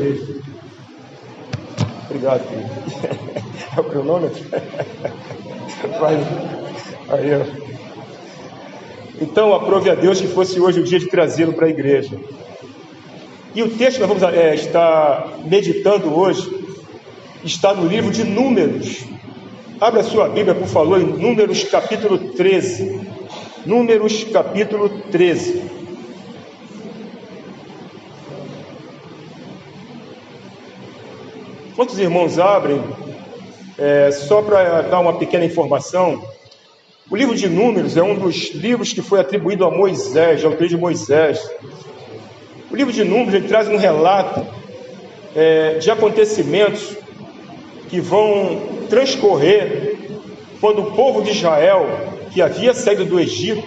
igreja. Obrigado, filho. É o cronômetro? Aí, ó. Então, aprove a Deus que fosse hoje o dia de trazê-lo para a igreja. E o texto que nós vamos estar meditando hoje está no livro de Números. Abra sua Bíblia, por favor, em Números capítulo 13. Números capítulo 13. Quantos irmãos abrem? Só para dar uma pequena informação, o livro de Números é um dos livros que foi atribuído a Moisés, ao rei de Moisés. O livro de Números ele traz um relato de acontecimentos que vão transcorrer quando o povo de Israel, que havia saído do Egito,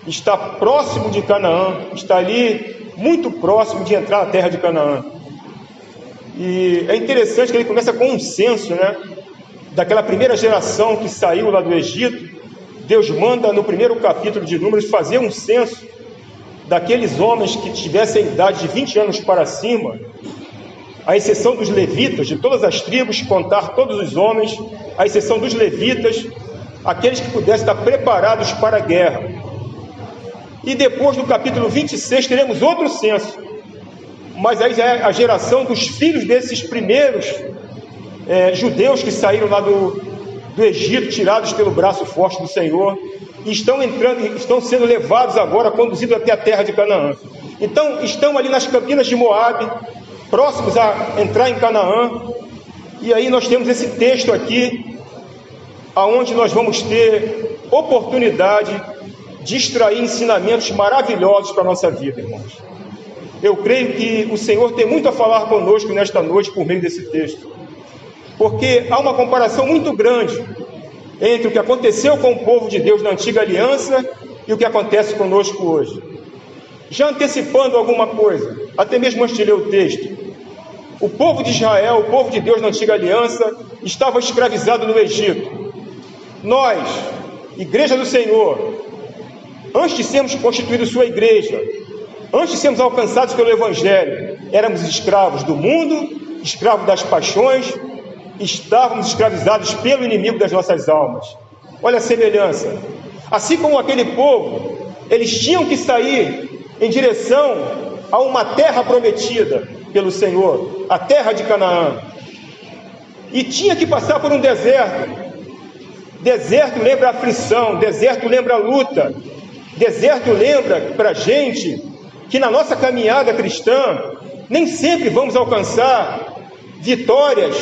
está próximo de Canaã, está ali muito próximo de entrar na terra de Canaã. E é interessante que ele começa com um censo, daquela primeira geração que saiu lá do Egito. Deus manda no primeiro capítulo de Números fazer um censo daqueles homens que tivessem a idade de 20 anos para cima, à exceção dos levitas, de todas as tribos, contar todos os homens, à exceção dos levitas, aqueles que pudessem estar preparados para a guerra. E depois, no capítulo 26, teremos outro censo, mas aí já é a geração dos filhos desses primeiros judeus que saíram lá do Egito, tirados pelo braço forte do Senhor, e estão sendo levados agora, conduzidos até a terra de Canaã. Então, estão ali nas campinas de Moabe, próximos a entrar em Canaã, e aí nós temos esse texto aqui, aonde nós vamos ter oportunidade de extrair ensinamentos maravilhosos para a nossa vida, irmãos. Eu creio que o Senhor tem muito a falar conosco nesta noite por meio desse texto, porque há uma comparação muito grande entre o que aconteceu com o povo de Deus na antiga aliança e o que acontece conosco hoje. Já antecipando alguma coisa, até mesmo antes de ler o texto, o povo de Israel, o povo de Deus na antiga aliança, estava escravizado no Egito. Nós, igreja do Senhor, antes de sermos constituídos sua igreja, antes de sermos alcançados pelo Evangelho, éramos escravos do mundo, escravos das paixões, estávamos escravizados pelo inimigo das nossas almas. Olha a semelhança. Assim como aquele povo, eles tinham que sair em direção a uma terra prometida pelo Senhor, a terra de Canaã, e tinha que passar por um deserto. Deserto lembra aflição, deserto lembra luta, deserto lembra para a gente que na nossa caminhada cristã nem sempre vamos alcançar vitórias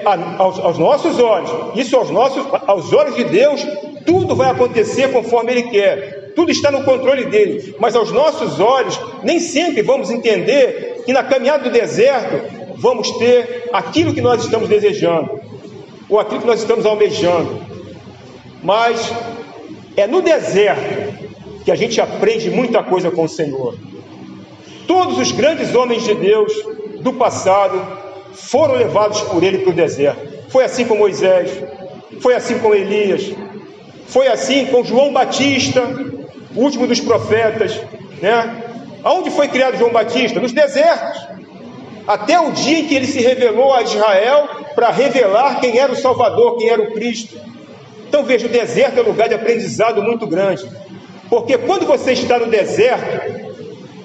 aos nossos olhos. Isso aos olhos de Deus, tudo vai acontecer conforme Ele quer, tudo está no controle dele, mas aos nossos olhos nem sempre vamos entender que na caminhada do deserto vamos ter aquilo que nós estamos desejando ou aquilo que nós estamos almejando. Mas é no deserto que a gente aprende muita coisa com o Senhor. Todos os grandes homens de Deus do passado foram levados por Ele para o deserto. Foi assim com Moisés, foi assim com Elias, foi assim com João Batista, o último dos profetas, Aonde foi criado João Batista? Nos desertos. Até o dia em que ele se revelou a Israel para revelar quem era o Salvador, quem era o Cristo. Então veja, o deserto é um lugar de aprendizado muito grande, porque quando você está no deserto,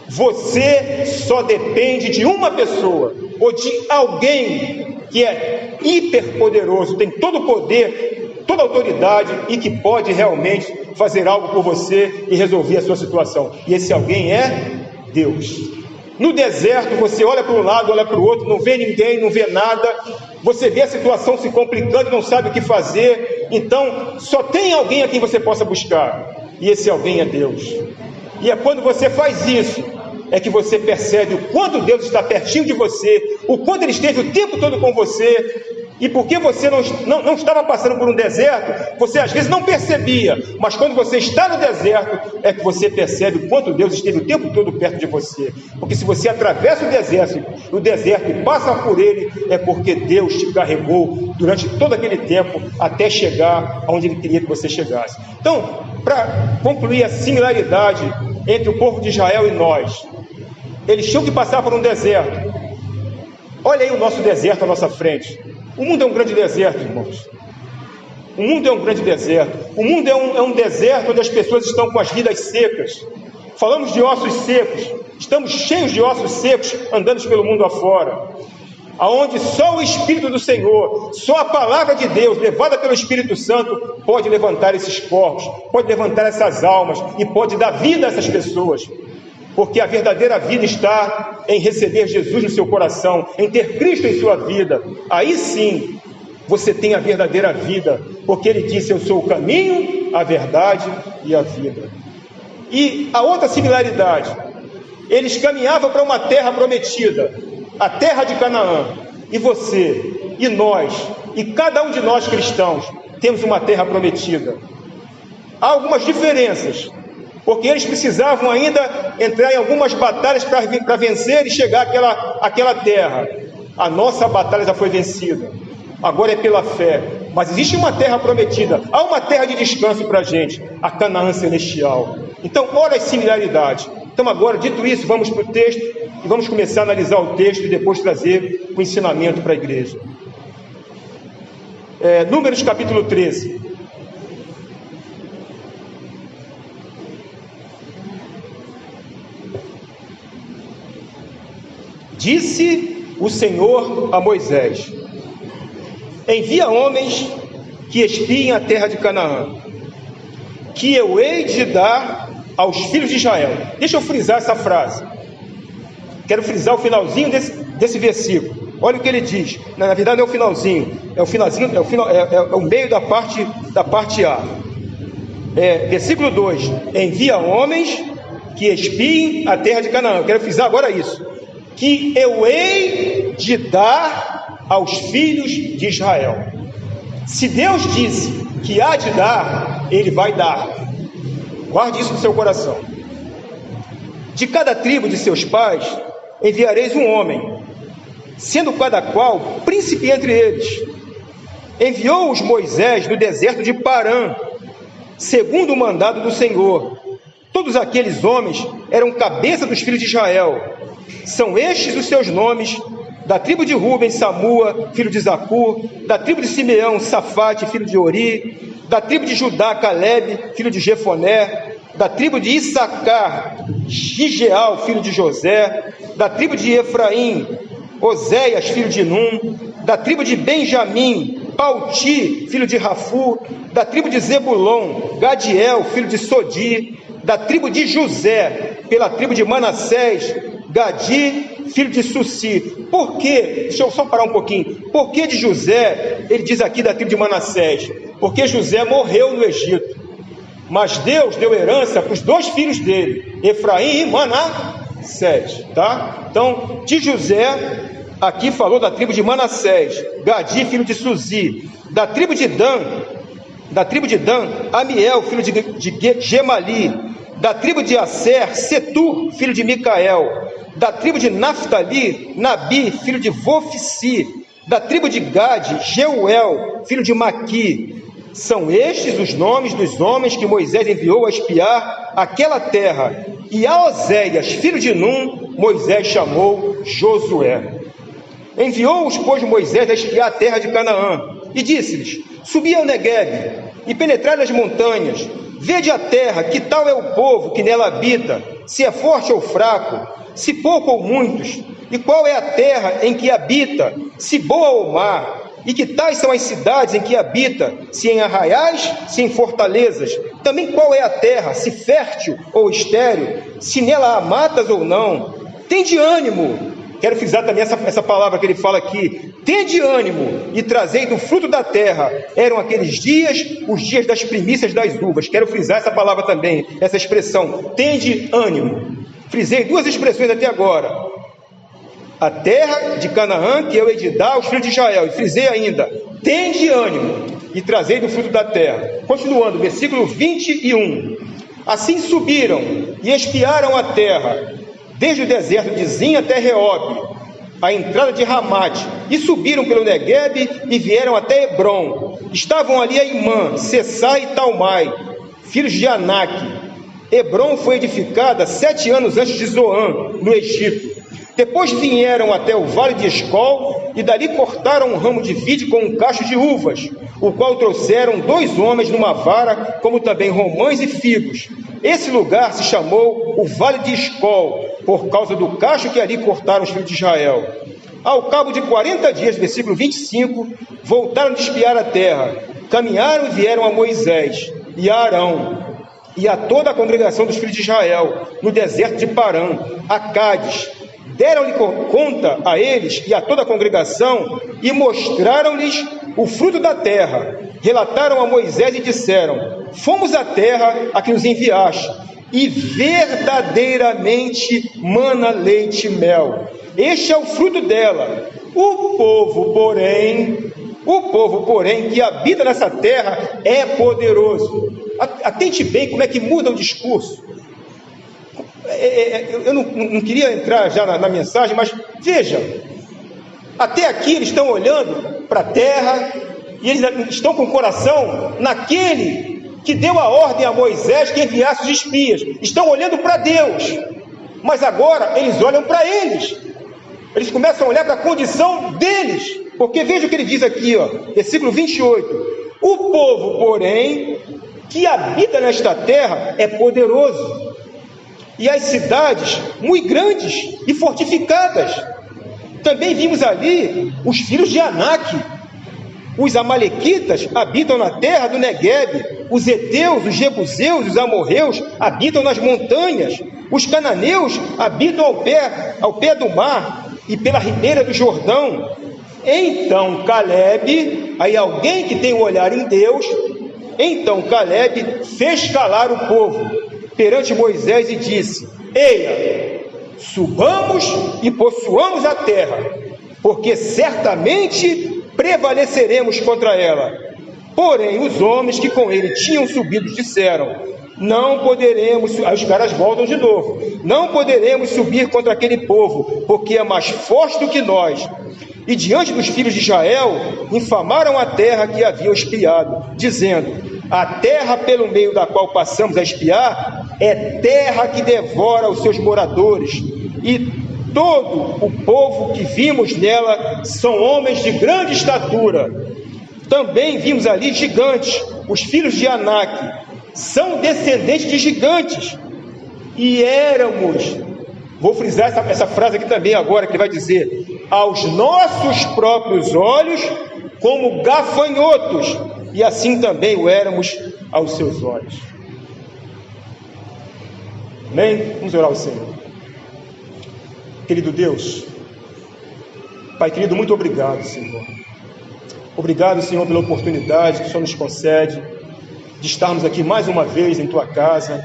você só depende de uma pessoa, ou de alguém que é hiperpoderoso, tem todo o poder, toda a autoridade, e que pode realmente fazer algo por você e resolver a sua situação. E esse alguém é Deus. No deserto, você olha para um lado, olha para o outro, não vê ninguém, não vê nada, você vê a situação se complicando, não sabe o que fazer. Então, só tem alguém a quem você possa buscar, e esse alguém é Deus. E é quando você faz isso, é que você percebe o quanto Deus está pertinho de você, o quanto Ele esteve o tempo todo com você. E porque você não estava passando por um deserto, você às vezes não percebia, mas quando você está no deserto, é que você percebe o quanto Deus esteve o tempo todo perto de você. Porque se você atravessa o deserto e passa por ele, é porque Deus te carregou durante todo aquele tempo até chegar onde Ele queria que você chegasse. Então, para concluir a similaridade entre o povo de Israel e nós, eles tinham que passar por um deserto, Olha aí o nosso deserto à nossa frente. O mundo é um grande deserto, irmãos. O mundo é um grande deserto. O mundo é um deserto onde as pessoas estão com as vidas secas. Falamos de ossos secos. Estamos cheios de ossos secos andando pelo mundo afora. Aonde só o Espírito do Senhor, só a palavra de Deus, levada pelo Espírito Santo, pode levantar esses corpos, pode levantar essas almas e pode dar vida a essas pessoas. Porque a verdadeira vida está em receber Jesus no seu coração, em ter Cristo em sua vida. Aí sim, você tem a verdadeira vida, porque Ele disse: eu sou o caminho, a verdade e a vida. E a outra similaridade, eles caminhavam para uma terra prometida, a terra de Canaã. E você, e nós, e cada um de nós cristãos, temos uma terra prometida. Há algumas diferenças, porque eles precisavam ainda entrar em algumas batalhas para vencer e chegar àquela terra. A nossa batalha já foi vencida, agora é pela fé. Mas existe uma terra prometida, há uma terra de descanso para a gente, a Canaã celestial. Então, olha as similaridades. Então agora, dito isso, vamos para o texto e vamos começar a analisar o texto e depois trazer o ensinamento para a igreja. Números capítulo 13. Disse o Senhor a Moisés: envia homens que espiem a terra de Canaã, que eu hei de dar aos filhos de Israel. Deixa eu frisar essa frase. Quero frisar o finalzinho desse versículo. Olha o que ele diz. Na verdade não é o finalzinho, é o meio da parte A. Versículo 2: envia homens que espiem a terra de Canaã. Eu quero frisar agora isso: que eu hei de dar aos filhos de Israel. Se Deus disse que há de dar, Ele vai dar. Guarde isso no seu coração. De cada tribo de seus pais enviareis um homem, sendo cada qual príncipe entre eles. Enviou-os Moisés no deserto de Parã, segundo o mandado do Senhor. Todos aqueles homens eram cabeça dos filhos de Israel. São estes os seus nomes: da tribo de Ruben, Samua, filho de Zacur; da tribo de Simeão, Safate, filho de Ori; da tribo de Judá, Calebe, filho de Jefoné; da tribo de Issacar, Gigeal, filho de José; da tribo de Efraim, Oséias, filho de Num; da tribo de Benjamim, Palti, filho de Rafu; da tribo de Zebulon, Gadiel, filho de Sodi; da tribo de José, pela tribo de Manassés, Gadi, filho de Sussi. Por quê? Deixa eu só parar um pouquinho. Por que de José? Ele diz aqui da tribo de Manassés. Porque José morreu no Egito, mas Deus deu herança para os dois filhos dele, Efraim e Manassés, tá? Então, de José, aqui falou da tribo de Manassés, Gadi, filho de Suzi; da tribo de Dan, Amiel, filho de Gemali; da tribo de Asser, Setur, filho de Micael; da tribo de Naftali, Nabi, filho de Vofsi; da tribo de Gade, Jeuel, filho de Maqui. São estes os nomes dos homens que Moisés enviou a espiar aquela terra. E a Oséias, filho de Num, Moisés chamou Josué. Enviou-os, pois, Moisés a espiar a terra de Canaã, e disse-lhes: subi ao Neguebe, e penetrai nas montanhas, vede a terra, que tal é o povo que nela habita, se é forte ou fraco, se pouco ou muitos, e qual é a terra em que habita, se boa ou má, e que tais são as cidades em que habita, se em arraiais, se em fortalezas. Também qual é a terra, se fértil ou estéril, se nela há matas ou não. Tende ânimo. Quero frisar também essa palavra que ele fala aqui: tende ânimo e trazei do fruto da terra. Eram aqueles dias, os dias das primícias das uvas. Quero frisar essa palavra também, essa expressão, tende ânimo. Frisei duas expressões até agora: a terra de Canaã, que eu hei de dar aos filhos de Israel. E frisei ainda: tende ânimo e trazei do fruto da terra. Continuando, versículo 21. Assim subiram e espiaram a terra, desde o deserto de Zin até Reob, a entrada de Ramate, e subiram pelo Neguebe e vieram até Hebron. Estavam ali Aimã, Sessai e Talmai, filhos de Anak. Hebron foi edificada 7 anos antes de Zoan, no Egito. Depois vieram até o vale de Escol, e dali cortaram um ramo de vide com um cacho de uvas, o qual trouxeram 2 homens numa vara, como também romães e figos. Esse lugar se chamou o vale de Escol, por causa do cacho que ali cortaram os filhos de Israel. Ao cabo de 40 dias, versículo 25, voltaram de espiar a terra, caminharam e vieram a Moisés e a Arão, e a toda a congregação dos filhos de Israel, no deserto de Parã, a Cádiz. Deram-lhe conta a eles e a toda a congregação, e mostraram-lhes o fruto da terra. Relataram a Moisés e disseram: fomos à terra a que nos enviaste, e verdadeiramente mana leite e mel. Este é o fruto dela. O povo, porém, que habita nessa terra é poderoso. Atente bem como é que muda o discurso. Eu não queria entrar já na mensagem, mas veja, até aqui eles estão olhando para a terra, e eles estão com o coração naquele que deu a ordem a Moisés que enviasse os espias. Estão olhando para Deus, mas agora eles olham para eles. Eles começam a olhar para a condição deles, porque veja o que ele diz aqui, versículo 28. O povo, porém, que habita nesta terra é poderoso, e as cidades muito grandes e fortificadas. Também vimos ali os filhos de Anak. Os amalequitas habitam na terra do Neguebe, os heteus, os jebuseus, os amorreus habitam nas montanhas, os cananeus habitam ao pé do mar e pela ribeira do Jordão. Então Calebe, aí alguém que tem o olhar em Deus, então Calebe fez calar o povo perante Moisés e disse: eia, subamos e possuamos a terra, porque certamente prevaleceremos contra ela. Porém, os homens que com ele tinham subido disseram: não poderemos, aí os caras voltam de novo, não poderemos subir contra aquele povo, porque é mais forte do que nós. E diante dos filhos de Israel, infamaram a terra que haviam espiado, dizendo: a terra pelo meio da qual passamos a espiar é terra que devora os seus moradores, e todo o povo que vimos nela são homens de grande estatura. Também vimos ali gigantes, os filhos de Anak, são descendentes de gigantes, e éramos, vou frisar essa frase aqui também agora, que vai dizer: aos nossos próprios olhos, como gafanhotos, e assim também o éramos aos seus olhos. Amém? Vamos orar ao Senhor. Querido Deus, Pai querido, muito obrigado, Senhor. Obrigado, Senhor, pela oportunidade que o Senhor nos concede de estarmos aqui mais uma vez em Tua casa,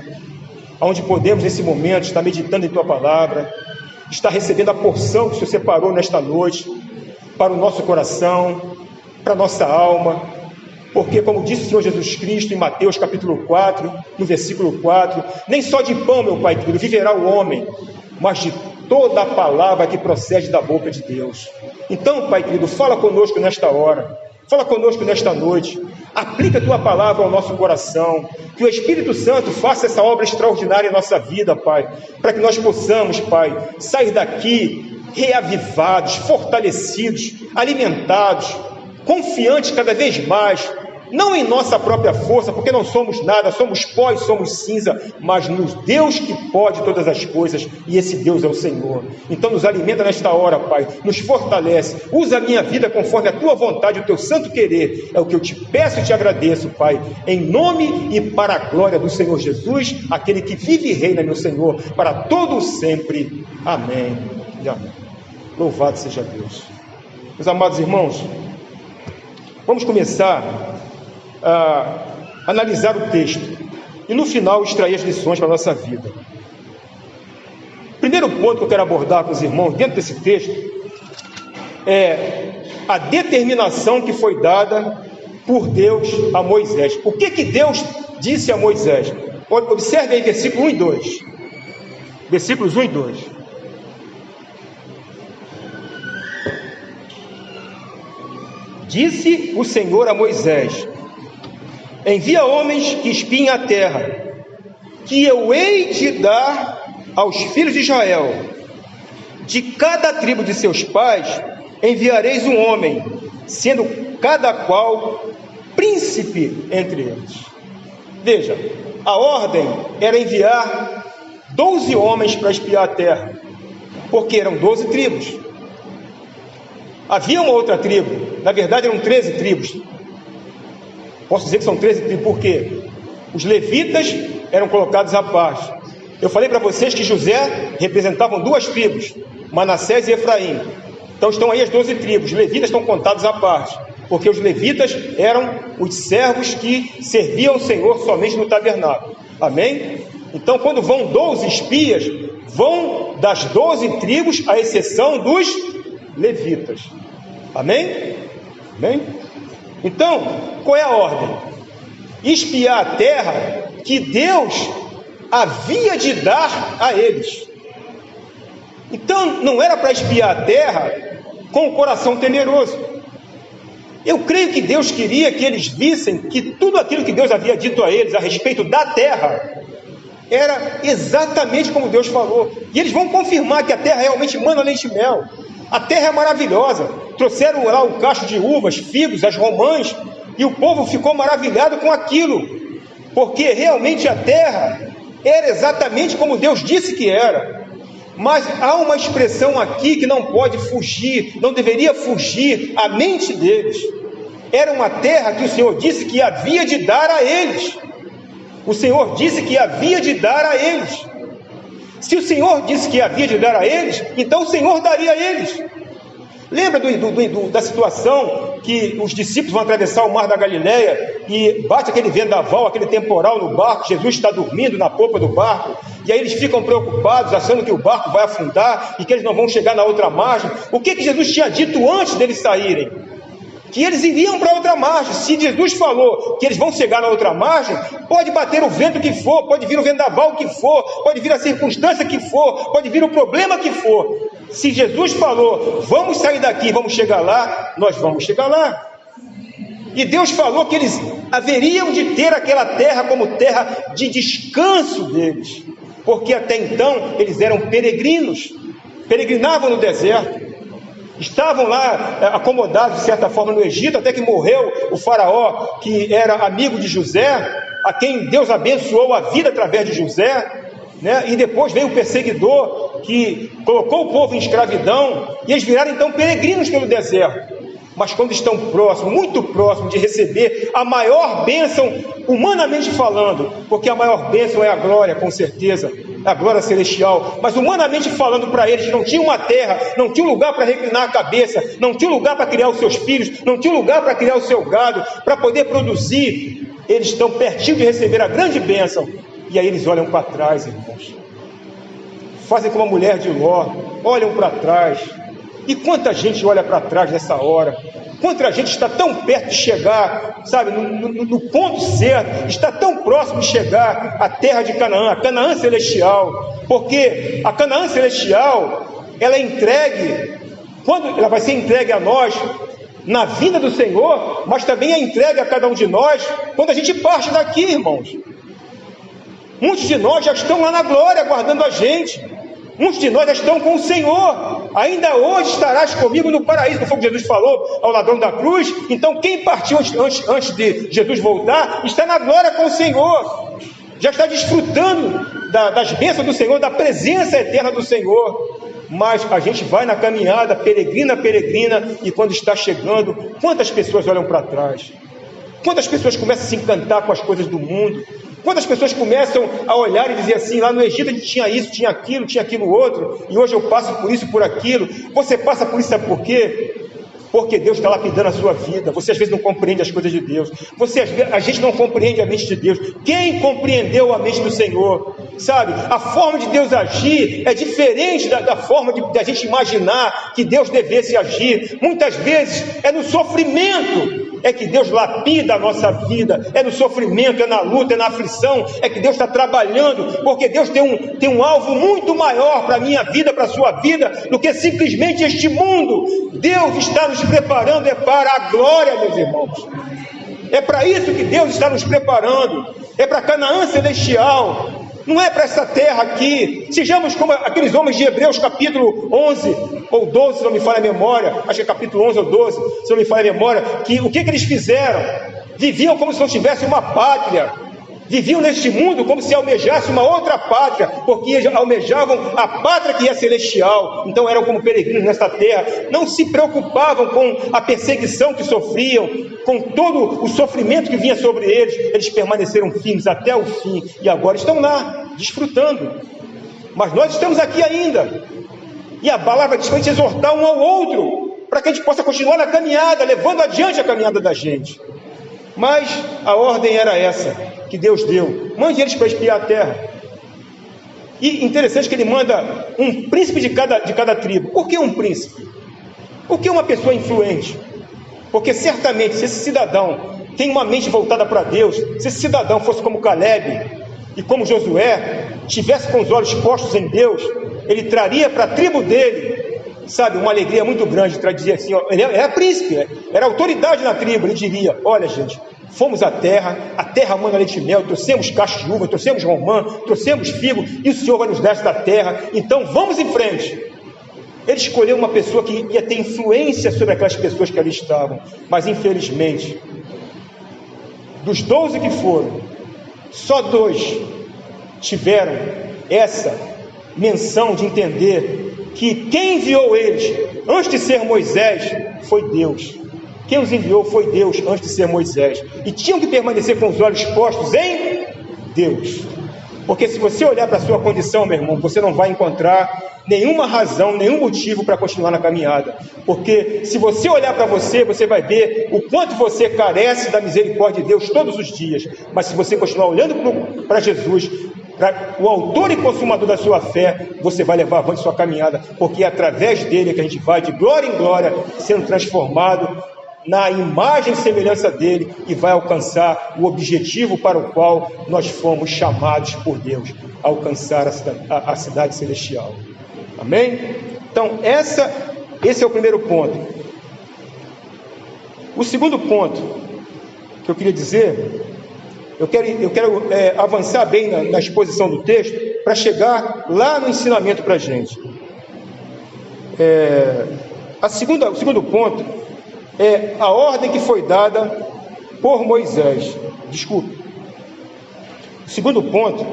onde podemos nesse momento estar meditando em Tua palavra, estar recebendo a porção que o Senhor separou nesta noite para o nosso coração, para a nossa alma, porque, como disse o Senhor Jesus Cristo em Mateus capítulo 4, no versículo 4, nem só de pão, meu Pai querido, viverá o homem, mas de toda a palavra que procede da boca de Deus. Então, Pai querido, fala conosco nesta hora, fala conosco nesta noite, aplica a Tua palavra ao nosso coração, que o Espírito Santo faça essa obra extraordinária em nossa vida, Pai, para que nós possamos, Pai, sair daqui reavivados, fortalecidos, alimentados, confiantes cada vez mais, não em nossa própria força, porque não somos nada, somos pó e somos cinza, mas no Deus que pode todas as coisas, e esse Deus é o Senhor. Então nos alimenta nesta hora, Pai, nos fortalece, usa a minha vida conforme a Tua vontade, o Teu santo querer, é o que eu te peço e te agradeço, Pai, em nome e para a glória do Senhor Jesus, aquele que vive e reina, meu Senhor, para todo sempre. Amém e amém. Louvado seja Deus. Meus amados irmãos, vamos começar a analisar o texto e no final extrair as lições para a nossa vida. Primeiro ponto que eu quero abordar com os irmãos dentro desse texto é a determinação que foi dada por Deus a Moisés. O que Deus disse a Moisés? Observe aí versículo 1 e 2. Versículos 1 e 2. Disse o Senhor a Moisés: envia homens que espiem a terra, que eu hei de dar aos filhos de Israel. de cada tribo de seus pais enviareis um homem, sendo cada qual príncipe entre eles. Veja, a ordem era enviar 12 homens para espiar a terra, porque eram 12 tribos. Havia uma outra tribo, na verdade eram 13 tribos. Posso dizer que são 13 tribos, por quê? Os levitas eram colocados à parte. Eu falei para vocês que José representavam 2 tribos, Manassés e Efraim. Então estão aí as 12 tribos, os levitas estão contados à parte, porque os levitas eram os servos que serviam o Senhor somente no tabernáculo. Amém? Então quando vão 12 espias, vão das 12 tribos, à exceção dos levitas. Amém? Amém? Então, qual é a ordem? Espiar a terra que Deus havia de dar a eles. Então, não era para espiar a terra com o coração temeroso. Eu creio que Deus queria que eles vissem que tudo aquilo que Deus havia dito a eles a respeito da terra era exatamente como Deus falou. E eles vão confirmar que a terra realmente mana leite e mel. A terra é maravilhosa. Trouxeram lá um cacho de uvas, figos, as romãs, e o povo ficou maravilhado com aquilo, porque realmente a terra era exatamente como Deus disse que era. Mas há uma expressão aqui que não pode fugir, não deveria fugir à mente deles. Era uma terra que o Senhor disse que havia de dar a eles. O Senhor disse que havia de dar a eles. Se o Senhor disse que havia de dar a eles, então o Senhor daria a eles. Lembra da situação que os discípulos vão atravessar o mar da Galileia e bate aquele vendaval, aquele temporal no barco, Jesus está dormindo na popa do barco, e aí eles ficam preocupados, achando que o barco vai afundar e que eles não vão chegar na outra margem. O que Jesus tinha dito antes deles saírem? Que eles iriam para outra margem. Se Jesus falou que eles vão chegar na outra margem, pode bater o vento que for, pode vir o vendaval que for, pode vir a circunstância que for, pode vir o problema que for. Se Jesus falou, vamos sair daqui, vamos chegar lá, nós vamos chegar lá. E Deus falou que eles haveriam de ter aquela terra como terra de descanso deles, porque até então eles eram peregrinos, peregrinavam no deserto. Estavam lá acomodados de certa forma no Egito, até que morreu o faraó, que era amigo de José, a quem Deus abençoou a vida através de José, né? E depois veio o perseguidor, que colocou o povo em escravidão, e eles viraram então peregrinos pelo deserto. Mas quando estão próximos, muito próximos de receber a maior bênção, humanamente falando, porque a maior bênção é a glória, com certeza, a glória celestial, mas humanamente falando para eles, não tinha uma terra, não tinha um lugar para reclinar a cabeça, não tinha um lugar para criar os seus filhos, não tinha um lugar para criar o seu gado, para poder produzir. Eles estão pertinho de receber a grande bênção, e aí eles olham para trás, irmãos, fazem como a mulher de Ló, olham para trás. E quanta gente olha para trás nessa hora, quanta gente está tão perto de chegar, sabe, no ponto certo, está tão próximo de chegar à terra de Canaã, a Canaã celestial, porque a Canaã celestial, ela é entregue, quando ela vai ser entregue a nós, na vinda do Senhor, mas também é entregue a cada um de nós, quando a gente parte daqui, irmãos. Muitos de nós já estão lá na glória, aguardando a gente. Muitos de nós já estão com o Senhor. Ainda hoje estarás comigo no paraíso, que foi o que Jesus falou ao ladrão da cruz. Então quem partiu antes de Jesus voltar, está na glória com o Senhor. Já está desfrutando das bênçãos do Senhor, da presença eterna do Senhor. Mas a gente vai na caminhada, peregrina, e quando está chegando, quantas pessoas olham para trás? Quantas pessoas começam a se encantar com as coisas do mundo? Quantas pessoas começam a olhar e dizer assim, lá no Egito a gente tinha isso, tinha aquilo outro, e hoje eu passo por isso, por aquilo. Você passa por isso, sabe por quê? Porque Deus está lapidando a sua vida. Você às vezes não compreende as coisas de Deus. A gente não compreende a mente de Deus. Quem compreendeu a mente do Senhor? Sabe? A forma de Deus agir é diferente da forma de a gente imaginar que Deus devesse agir. Muitas vezes é no sofrimento é que Deus lapida a nossa vida, é no sofrimento, é na luta, é na aflição, é que Deus está trabalhando, porque Deus tem um alvo muito maior para a minha vida, para a sua vida, do que simplesmente este mundo. Deus está nos preparando, é para a glória, meus irmãos. É para isso que Deus está nos preparando, é para Canaã celestial. Não é para essa terra aqui. Sejamos como aqueles homens de Hebreus capítulo 11 ou 12, se não me falha a memória, acho que é capítulo 11 ou 12, se não me falha a memória, que o que eles fizeram? Viviam como se não tivesse uma pátria, viviam neste mundo como se almejasse uma outra pátria, porque almejavam a pátria que é celestial. Então eram como peregrinos nesta terra, não se preocupavam com a perseguição que sofriam, com todo o sofrimento que vinha sobre eles. Eles permaneceram firmes até o fim, e agora estão lá, desfrutando. Mas nós estamos aqui ainda, e a palavra diz para a gente exortar um ao outro, para que a gente possa continuar na caminhada, levando adiante a caminhada da gente. Mas a ordem era essa, que Deus deu: mande eles para espiar a terra. E interessante que ele manda um príncipe de cada tribo. Por que um príncipe? Por que uma pessoa influente? Porque certamente, se esse cidadão tem uma mente voltada para Deus, se esse cidadão fosse como Caleb e como Josué, tivesse com os olhos postos em Deus, ele traria para a tribo dele, sabe, uma alegria muito grande. Traduzia assim, ó, ele era príncipe, era autoridade na tribo. Ele diria: olha, gente, fomos à terra manda leite e mel, trouxemos cacho de uva, trouxemos romã, trouxemos figo, e o Senhor vai nos dar esta terra, então vamos em frente. Ele escolheu uma pessoa que ia ter influência sobre aquelas pessoas que ali estavam, mas infelizmente, dos 12 que foram, só 2 tiveram essa menção de entender que quem enviou eles antes de ser Moisés foi Deus. Quem os enviou foi Deus antes de ser Moisés, e tinham que permanecer com os olhos postos em Deus. Porque se você olhar para a sua condição, meu irmão, você não vai encontrar nenhuma razão, nenhum motivo para continuar na caminhada. Porque se você olhar para você, você vai ver o quanto você carece da misericórdia de Deus todos os dias. Mas se você continuar olhando para Jesus, para o autor e consumador da sua fé, você vai levar avante sua caminhada, porque é através dele que a gente vai de glória em glória, sendo transformado na imagem e semelhança dele, e vai alcançar o objetivo para o qual nós fomos chamados por Deus, alcançar a cidade celestial. Amém? Então, esse é o primeiro ponto. O segundo ponto que eu queria dizer, eu quero avançar bem na exposição do texto, para chegar lá no ensinamento para a gente. O segundo ponto é a ordem que foi dada por Moisés. Desculpe. O segundo ponto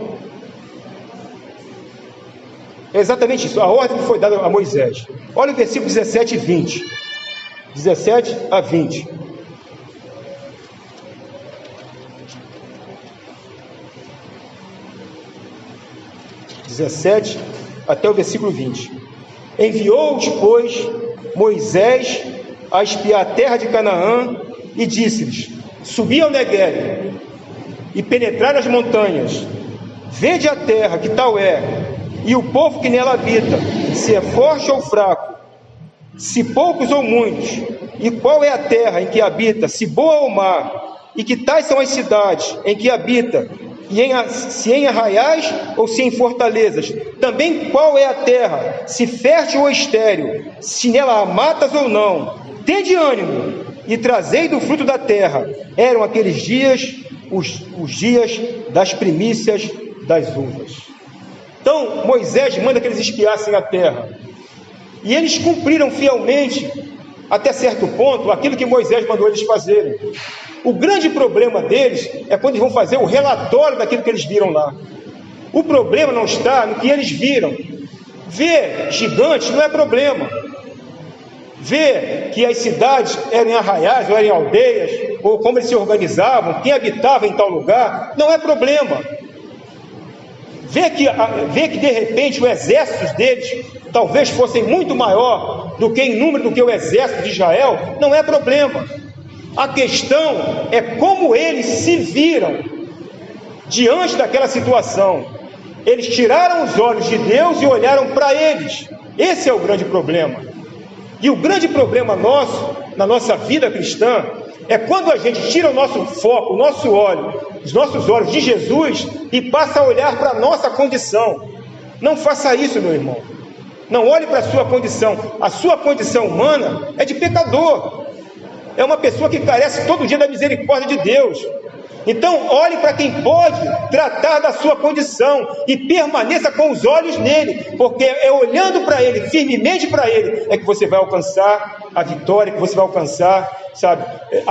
é exatamente isso, a ordem que foi dada a Moisés. Olha o versículo 17 e 20. 17 a 20. Até o versículo 20. Enviou-os, pois, Moisés a espiar a terra de Canaã, e disse-lhes: subi ao Neguebe e penetrai nas montanhas, vede a terra, que tal é, e o povo que nela habita, se é forte ou fraco, se poucos ou muitos, e qual é a terra em que habita, se boa ou má, e que tais são as cidades em que habita, se em arraiais ou se em fortalezas. Também qual é a terra, se fértil ou estéril, se nela há matas ou não. Tende ânimo e trazei do fruto da terra. Eram aqueles dias os dias das primícias das uvas. Então Moisés manda que eles espiassem a terra, e eles cumpriram fielmente, até certo ponto, aquilo que Moisés mandou eles fazerem. O grande problema deles é quando eles vão fazer o relatório daquilo que eles viram lá. O problema não está no que eles viram. Ver gigantes não é problema. Ver que as cidades eram em arraiais ou eram em aldeias, ou como eles se organizavam, quem habitava em tal lugar, não é problema. Ver que de repente os exércitos deles talvez fossem muito maior do que em número do que o exército de Israel, não é problema. A questão é como eles se viram diante daquela situação. Eles tiraram os olhos de Deus e olharam para eles. Esse é o grande problema. E o grande problema nosso, na nossa vida cristã, é quando a gente tira o nosso foco, os nossos olhos de Jesus, e passa a olhar para a nossa condição. Não faça isso, meu irmão. Não olhe para a sua condição. A sua condição humana é de pecador. É uma pessoa que carece todo dia da misericórdia de Deus. Então, olhe para quem pode tratar da sua condição e permaneça com os olhos nele, porque é olhando para ele, firmemente para ele, é que você vai alcançar a vitória, que você vai alcançar, sabe,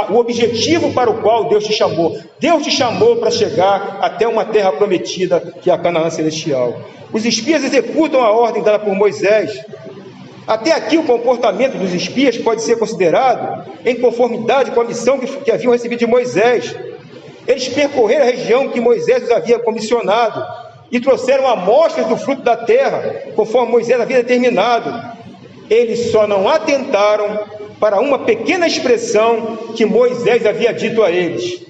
o objetivo para o qual Deus te chamou. Deus te chamou para chegar até uma terra prometida, que é a Canaã celestial. Os espias executam a ordem dada por Moisés. Até aqui o comportamento dos espias pode ser considerado em conformidade com a missão que haviam recebido de Moisés. Eles percorreram a região que Moisés os havia comissionado e trouxeram amostras do fruto da terra, conforme Moisés havia determinado. Eles só não atentaram para uma pequena expressão que Moisés havia dito a eles,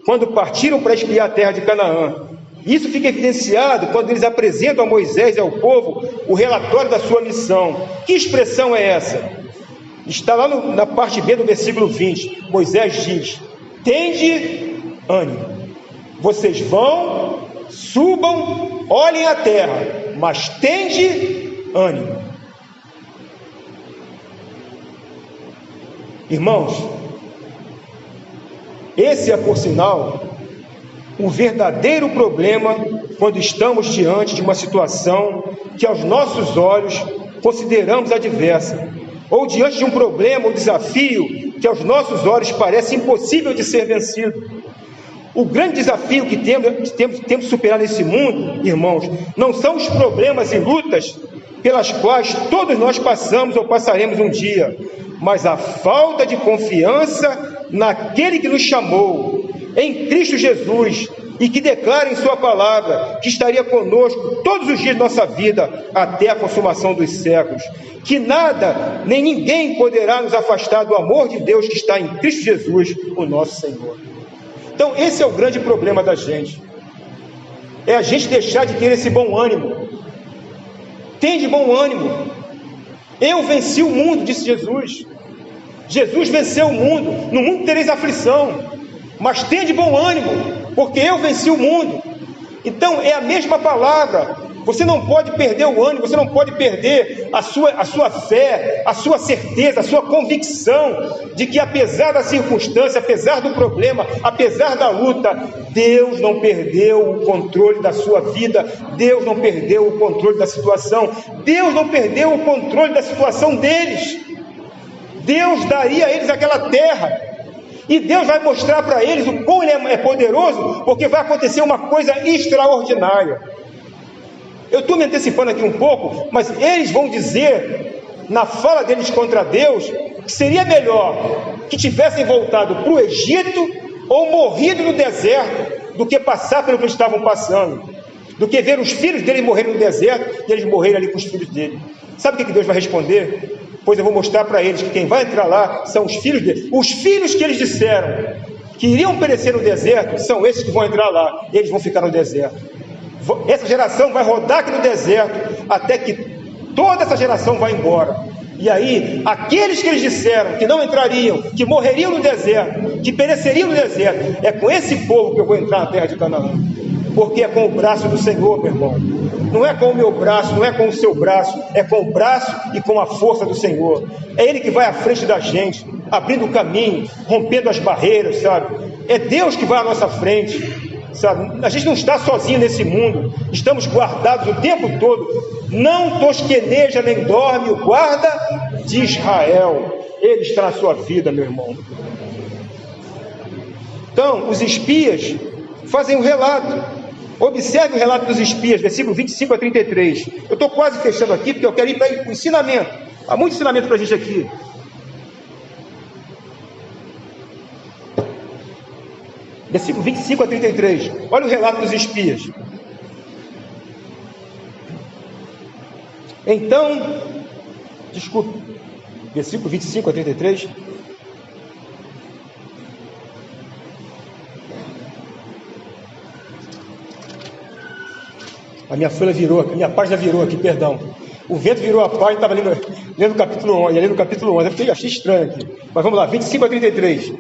quando partiram para espiar a terra de Canaã. Isso fica evidenciado quando eles apresentam a Moisés e ao povo o relatório da sua missão. Que expressão é essa? Está lá na parte B do versículo 20. Moisés diz: tende ânimo, vocês vão, subam, olhem a terra, mas tende ânimo. Irmãos, esse é, por sinal, o verdadeiro problema quando estamos diante de uma situação que aos nossos olhos consideramos adversa, ou diante de um problema ou desafio que aos nossos olhos parece impossível de ser vencido. O grande desafio que temos de superar nesse mundo, irmãos, não são os problemas e lutas pelas quais todos nós passamos ou passaremos um dia, mas a falta de confiança naquele que nos chamou, em Cristo Jesus, e que declara em sua palavra que estaria conosco todos os dias de nossa vida até a consumação dos séculos, que nada nem ninguém poderá nos afastar do amor de Deus que está em Cristo Jesus, o nosso Senhor. Então esse é o grande problema da gente, é a gente deixar de ter esse bom ânimo. Tem de bom ânimo. Eu venci o mundo, disse Jesus. Jesus venceu o mundo. No mundo tereis aflição, mas tem de bom ânimo, porque eu venci o mundo. Então é a mesma palavra. Você não pode perder o ânimo, você não pode perder a sua fé, a sua certeza, a sua convicção de que apesar da circunstância, apesar do problema, apesar da luta, Deus não perdeu o controle da sua vida, Deus não perdeu o controle da situação, Deus não perdeu o controle da situação deles. Deus daria a eles aquela terra, e Deus vai mostrar para eles o quão Ele é poderoso, porque vai acontecer uma coisa extraordinária. Eu estou me antecipando aqui um pouco, mas eles vão dizer, na fala deles contra Deus, que seria melhor que tivessem voltado para o Egito ou morrido no deserto, do que passar pelo que eles estavam passando, do que ver os filhos deles morrerem no deserto e eles morrerem ali com os filhos dele. Sabe o que Deus vai responder? Pois eu vou mostrar para eles que quem vai entrar lá são os filhos dele. Os filhos que eles disseram que iriam perecer no deserto, são esses que vão entrar lá, e eles vão ficar no deserto. Essa geração vai rodar aqui no deserto, até que toda essa geração vai embora. E aí, aqueles que eles disseram que não entrariam, que morreriam no deserto, que pereceriam no deserto, é com esse povo que eu vou entrar na terra de Canaã. Porque é com o braço do Senhor, meu irmão. Não é com o meu braço, não é com o seu braço, é com o braço e com a força do Senhor. É Ele que vai à frente da gente, abrindo o caminho, rompendo as barreiras, sabe? É Deus que vai à nossa frente, sabe? A gente não está sozinho nesse mundo, estamos guardados o tempo todo. Não tosqueneja nem dorme o guarda de Israel. Ele está na sua vida, meu irmão. Então, os espias fazem um relato. Observe o relato dos espias, versículo 25 a 33. Eu estou quase fechando aqui, porque eu quero ir para o ensinamento. Há muito ensinamento para a gente aqui. Versículo 25 a 33. Olha o relato dos espias. Então, desculpe, versículo 25 a 33. A minha folha virou, a minha página virou aqui, perdão. O vento virou a página, estava lendo o capítulo 11, ali no capítulo 11. Eu achei estranho aqui. Mas vamos lá, 25 a 33.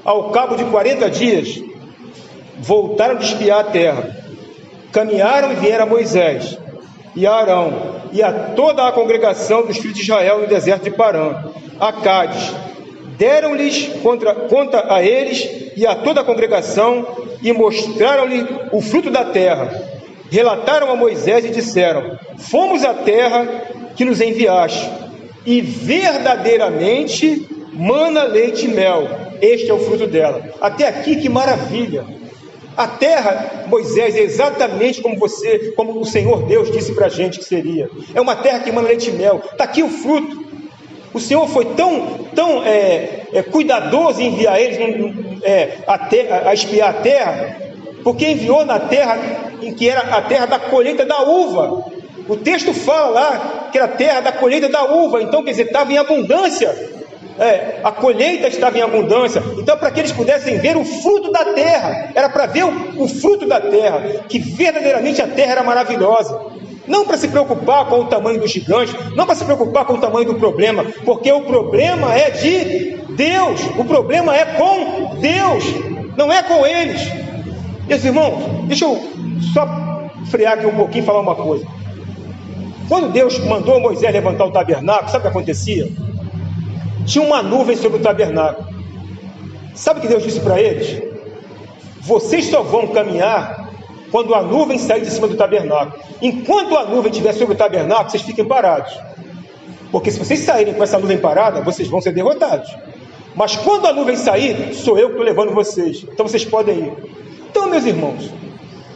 Ao cabo de 40 dias, voltaram de espiar a terra. Caminharam e vieram a Moisés e a Arão e a toda a congregação dos filhos de Israel no deserto de Parã, a Cádiz. deram-lhes conta a eles e a toda a congregação, e mostraram-lhe o fruto da terra. Relataram a Moisés e disseram: fomos à terra que nos enviaste, e verdadeiramente mana leite e mel, este é o fruto dela. Até aqui, que maravilha! A terra, Moisés, é exatamente como o Senhor Deus disse para a gente que seria. É uma terra que mana leite e mel. Está aqui o fruto. O Senhor foi tão cuidadoso em enviar eles a espiar a terra, porque enviou na terra em que era a terra da colheita da uva. O texto fala lá que era a terra da colheita da uva. Então, quer dizer, estava em abundância. A colheita estava em abundância. Então, para que eles pudessem ver o fruto da terra, era para ver o fruto da terra, que verdadeiramente a terra era maravilhosa. Não para se preocupar com o tamanho do gigante, não para se preocupar com o tamanho do problema, porque o problema é de Deus, o problema é com Deus, não é com eles. Meus irmãos, deixa eu só frear aqui um pouquinho e falar uma coisa. Quando Deus mandou Moisés levantar o tabernáculo, sabe o que acontecia? Tinha uma nuvem sobre o tabernáculo. Sabe o que Deus disse para eles? Vocês só vão caminhar quando a nuvem sair de cima do tabernáculo. Enquanto a nuvem estiver sobre o tabernáculo, vocês fiquem parados. Porque se vocês saírem com essa nuvem parada, vocês vão ser derrotados. Mas quando a nuvem sair, sou eu que estou levando vocês. Então vocês podem ir. Então, meus irmãos,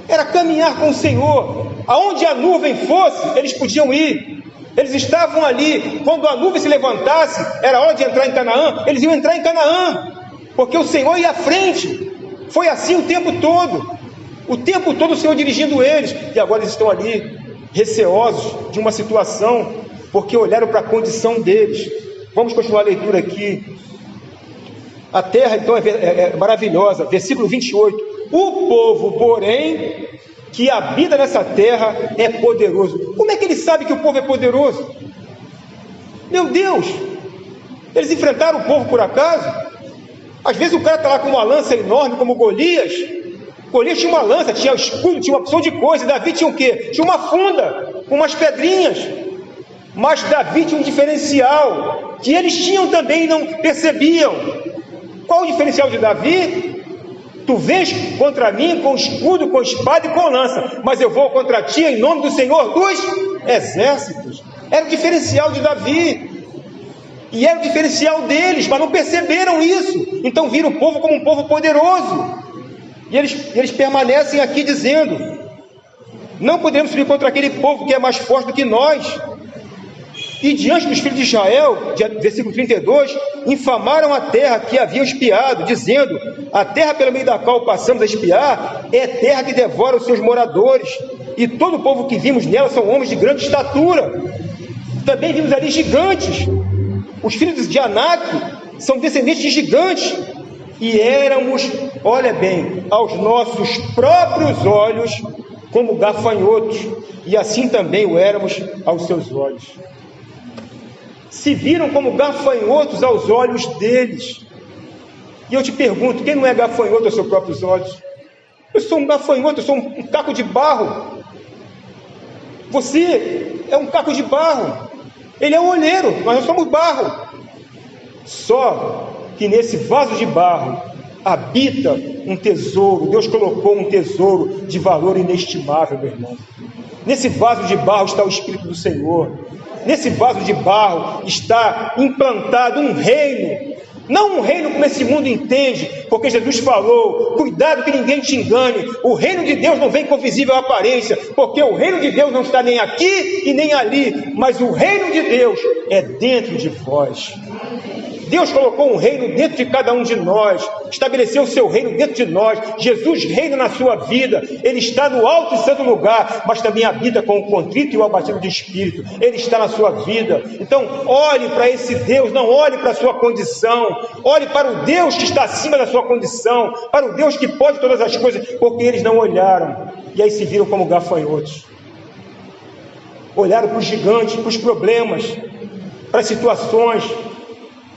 era caminhar com o Senhor. Aonde a nuvem fosse, eles podiam ir. Eles estavam ali. Quando a nuvem se levantasse, era hora de entrar em Canaã, eles iam entrar em Canaã. Porque o Senhor ia à frente. Foi assim o tempo todo. O tempo todo o Senhor dirigindo eles. E agora eles estão ali, receosos de uma situação, porque olharam para a condição deles. Vamos continuar a leitura aqui. A terra, então, é maravilhosa. Versículo 28. O povo, porém, que habita nessa terra é poderoso. Como é que ele sabe que o povo é poderoso? Meu Deus! Eles enfrentaram o povo por acaso? Às vezes o cara está lá com uma lança enorme, como Golias. Golias tinha uma lança, tinha escudo, tinha uma opção de coisa. Davi tinha o quê? Tinha uma funda, com umas pedrinhas. Mas Davi tinha um diferencial, que eles tinham também e não percebiam. Qual o diferencial de Davi? Tu vens contra mim com escudo, com espada e com lança, mas eu vou contra ti em nome do Senhor dos Exércitos. Era o diferencial de Davi. E era o diferencial deles, mas não perceberam isso. Então viram o povo como um povo poderoso. E eles permanecem aqui dizendo: não podemos subir contra aquele povo que é mais forte do que nós. E diante dos filhos de Israel, versículo 32, infamaram a terra que haviam espiado, dizendo: a terra pelo meio da qual passamos a espiar é terra que devora os seus moradores, e todo o povo que vimos nela são homens de grande estatura. Também vimos ali gigantes. Os filhos de Anak são descendentes de gigantes, e éramos, olha bem, aos nossos próprios olhos como gafanhotos, e assim também o éramos aos seus olhos. Se viram como gafanhotos aos olhos deles. E eu te pergunto, quem não é gafanhoto aos seus próprios olhos? Eu sou um gafanhoto, eu sou um caco de barro. Você é um caco de barro. Ele é um olheiro, nós somos barro. Só que nesse vaso de barro habita um tesouro. Deus colocou um tesouro de valor inestimável, meu irmão. Nesse vaso de barro está o Espírito do Senhor. Nesse vaso de barro está implantado um reino. Não um reino como esse mundo entende, porque Jesus falou: cuidado que ninguém te engane. O reino de Deus não vem com visível aparência, porque o reino de Deus não está nem aqui e nem ali, mas o reino de Deus é dentro de vós. Deus colocou um reino dentro de cada um de nós, estabeleceu o seu reino dentro de nós. Jesus reina na sua vida, Ele está no alto e santo lugar, mas também habita com o contrito e o abatido de espírito. Ele está na sua vida. Então olhe para esse Deus, não olhe para a sua condição, olhe para o Deus que está acima da sua condição, para o Deus que pode todas as coisas, porque eles não olharam, e aí se viram como gafanhotos. Olharam para os gigantes, para os problemas, para as situações,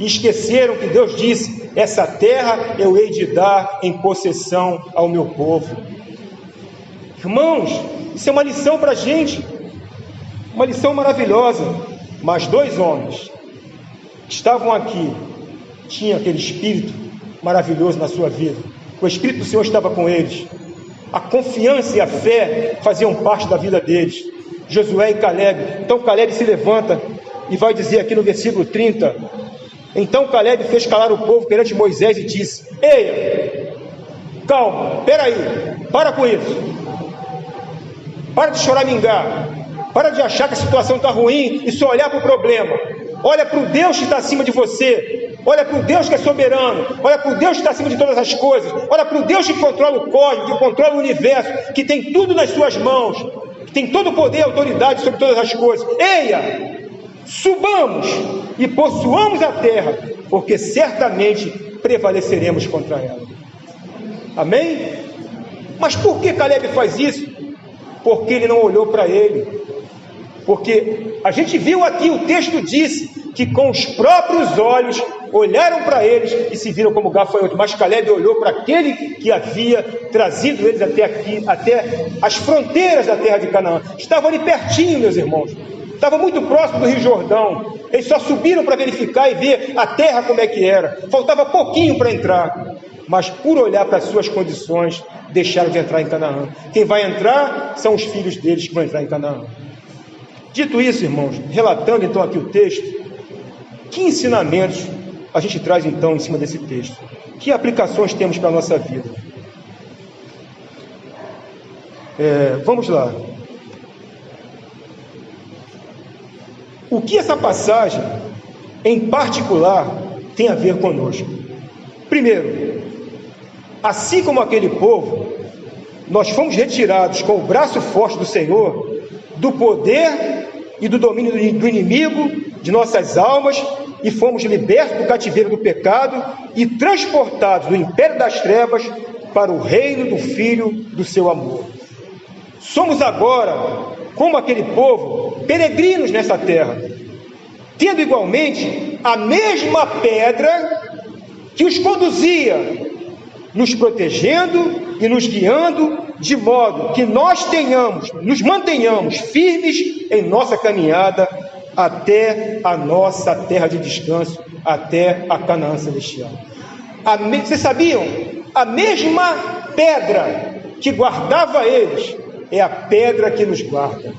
e esqueceram que Deus disse: essa terra eu hei de dar em possessão ao meu povo. Irmãos, isso é uma lição para a gente, uma lição maravilhosa. Mas 2 homens estavam aqui, tinha aquele espírito maravilhoso na sua vida. O Espírito do Senhor estava com eles. A confiança e a fé faziam parte da vida deles. Josué e Calebe. Então Calebe se levanta e vai dizer aqui no versículo 30: então Calebe fez calar o povo perante Moisés e disse: eia, calma, peraí, para com isso, para de choramingar, para de achar que a situação está ruim e só olhar para o problema. Olha para o Deus que está acima de você, olha para o Deus que é soberano, olha para o Deus que está acima de todas as coisas, olha para o Deus que controla o cosmos, que controla o universo, que tem tudo nas suas mãos, que tem todo o poder e autoridade sobre todas as coisas. Eia, subamos e possuamos a terra, porque certamente prevaleceremos contra ela. Amém? Mas por que Calebe faz isso? Porque ele não olhou para ele. Porque a gente viu aqui, o texto disse que com os próprios olhos olharam para eles e se viram como gafanhotos. Mas Calebe olhou para aquele que havia trazido eles até aqui, até as fronteiras da terra de Canaã. Estavam ali pertinho, meus irmãos. Estava muito próximo do Rio Jordão. Eles só subiram para verificar e ver a terra como é que era. Faltava pouquinho para entrar. Mas por olhar para as suas condições, deixaram de entrar em Canaã. Quem vai entrar são os filhos deles que vão entrar em Canaã. Dito isso, irmãos, relatando então aqui o texto, que ensinamentos a gente traz então em cima desse texto? Que aplicações temos para a nossa vida? Vamos lá. O que essa passagem, em particular, tem a ver conosco? Primeiro, assim como aquele povo, nós fomos retirados com o braço forte do Senhor do poder e do domínio do inimigo de nossas almas e fomos libertos do cativeiro do pecado e transportados do império das trevas para o reino do Filho do seu amor. Somos agora, como aquele povo, peregrinos nessa terra, tendo igualmente a mesma pedra que os conduzia, nos protegendo e nos guiando, de modo que nos mantenhamos firmes em nossa caminhada até a nossa terra de descanso, até a Canaã celestial. Vocês sabiam? A mesma pedra que guardava eles é a pedra que nos guarda.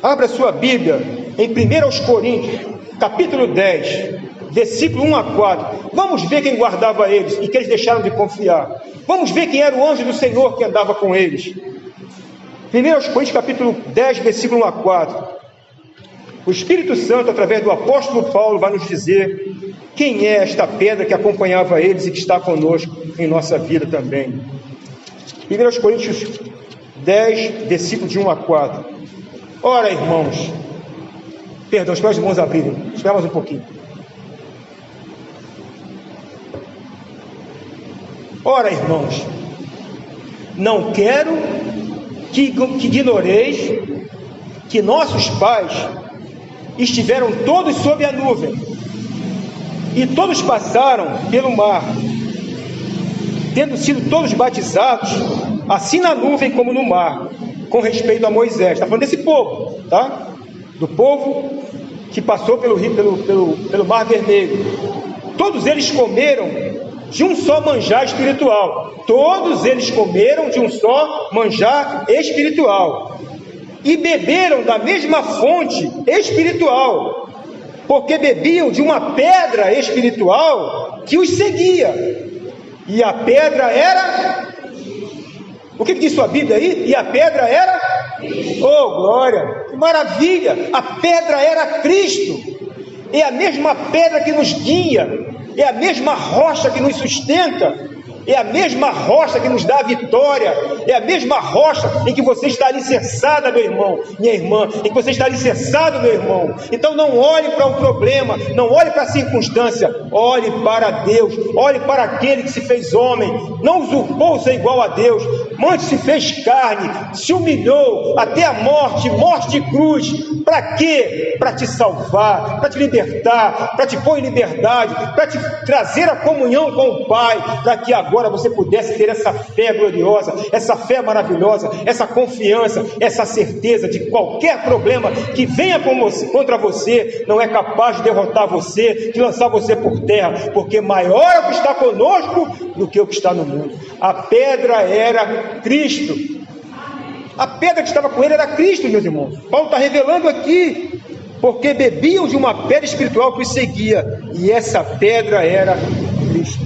Abra sua Bíblia em 1 Coríntios, capítulo 10, versículo 1 a 4. Vamos ver quem guardava eles e que eles deixaram de confiar. Vamos ver quem era o anjo do Senhor que andava com eles. 1 Coríntios, capítulo 10, versículo 1 a 4. O Espírito Santo, através do apóstolo Paulo, vai nos dizer quem é esta pedra que acompanhava eles e que está conosco em nossa vida também. 1 Coríntios 10, versículo de 1 a 4. Ora, irmãos, perdão, espera os irmãos abrirem, espera mais um pouquinho. Ora, irmãos, não quero que ignoreis que nossos pais estiveram todos sob a nuvem, e todos passaram pelo mar, tendo sido todos batizados, assim na nuvem como no mar, com respeito a Moisés. Está falando desse povo, tá? Do povo que passou pelo Mar Vermelho. Todos eles comeram de um só manjar espiritual. Todos eles comeram de um só manjar espiritual. E beberam da mesma fonte espiritual, porque bebiam de uma pedra espiritual que os seguia. E a pedra era... O que diz sua Bíblia aí? E a pedra era... Oh, glória! Que maravilha! A pedra era Cristo. É a mesma pedra que nos guia, é a mesma rocha que nos sustenta, é a mesma rocha que nos dá a vitória, é a mesma rocha em que você está alicerçada, meu irmão, minha irmã, em que você está alicerçado, meu irmão. Então não olhe para o problema, não olhe para a circunstância, olhe para Deus, olhe para aquele que se fez homem, não usurpou ser igual a Deus, antes se fez carne, se humilhou até a morte, morte de cruz. Para quê? Para te salvar, para te libertar, para te pôr em liberdade, para te trazer a comunhão com o Pai, para que agora você pudesse ter essa fé gloriosa, essa fé maravilhosa, essa confiança, essa certeza de qualquer problema que venha contra você, não é capaz de derrotar você, de lançar você por terra, porque maior é o que está conosco do que o que está no mundo. A pedra era Cristo. A pedra que estava com ele era Cristo, meus irmãos. Paulo está revelando aqui, porque bebiam de uma pedra espiritual que os seguia, e essa pedra era Cristo.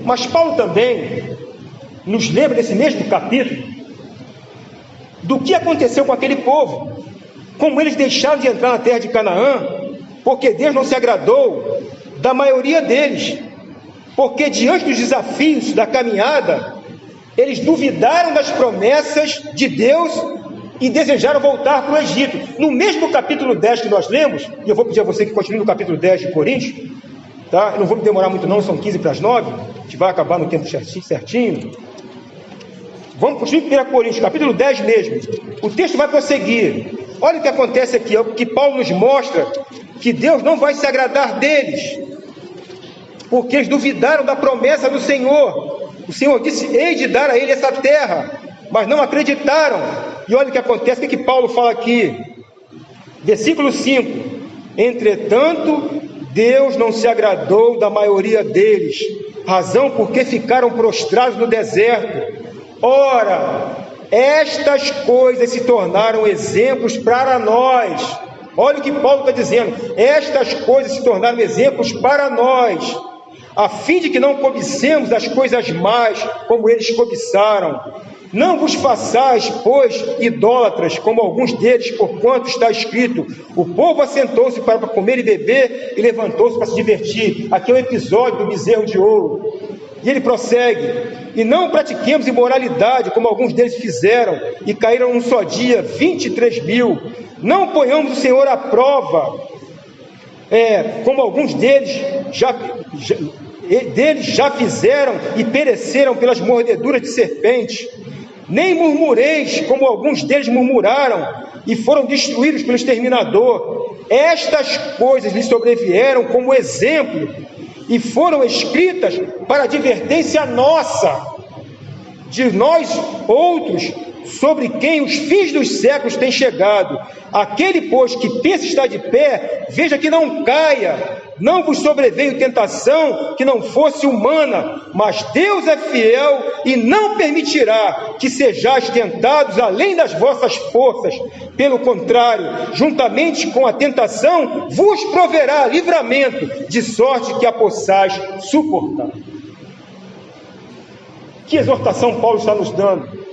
Mas Paulo também nos lembra nesse mesmo capítulo do que aconteceu com aquele povo, como eles deixaram de entrar na terra de Canaã, porque Deus não se agradou da maioria deles, porque diante dos desafios da caminhada, eles duvidaram das promessas de Deus e desejaram voltar para o Egito. No mesmo capítulo 10 que nós lemos, e eu vou pedir a você que continue no capítulo 10 de Coríntios, tá? Eu não vou me demorar muito não, são 15 para as 9, a gente vai acabar no tempo certinho. Vamos continuar em 1 Coríntios, capítulo 10 mesmo. O texto vai prosseguir. Olha o que acontece aqui, é o que Paulo nos mostra, que Deus não vai se agradar deles, porque eles duvidaram da promessa do Senhor. O Senhor disse: hei de dar a ele essa terra, mas não acreditaram. E olha o que acontece, o que Paulo fala aqui, versículo 5: entretanto, Deus não se agradou da maioria deles, razão porque ficaram prostrados no deserto. Ora, estas coisas se tornaram exemplos para nós. Olha o que Paulo está dizendo: estas coisas se tornaram exemplos para nós, a fim de que não cobicemos as coisas más, como eles cobiçaram. Não vos façais, pois, idólatras, como alguns deles, porquanto está escrito: o povo assentou-se para comer e beber, e levantou-se para se divertir. Aqui é o episódio do bezerro de ouro. E ele prossegue: e não pratiquemos imoralidade, como alguns deles fizeram, e caíram num só dia 23.000. Não ponhamos o Senhor à prova, como alguns deles já fizeram e pereceram pelas mordeduras de serpentes. Nem murmureis, como alguns deles murmuraram e foram destruídos pelo exterminador. Estas coisas lhes sobrevieram como exemplo e foram escritas para advertência nossa, de nós outros, sobre quem os fins dos séculos têm chegado. Aquele, pois, que pensa estar de pé, veja que não caia. Não vos sobreveio tentação que não fosse humana, mas Deus é fiel e não permitirá que sejais tentados além das vossas forças. Pelo contrário, juntamente com a tentação, vos proverá livramento, de sorte que a possais suportar. Que exortação Paulo está nos dando.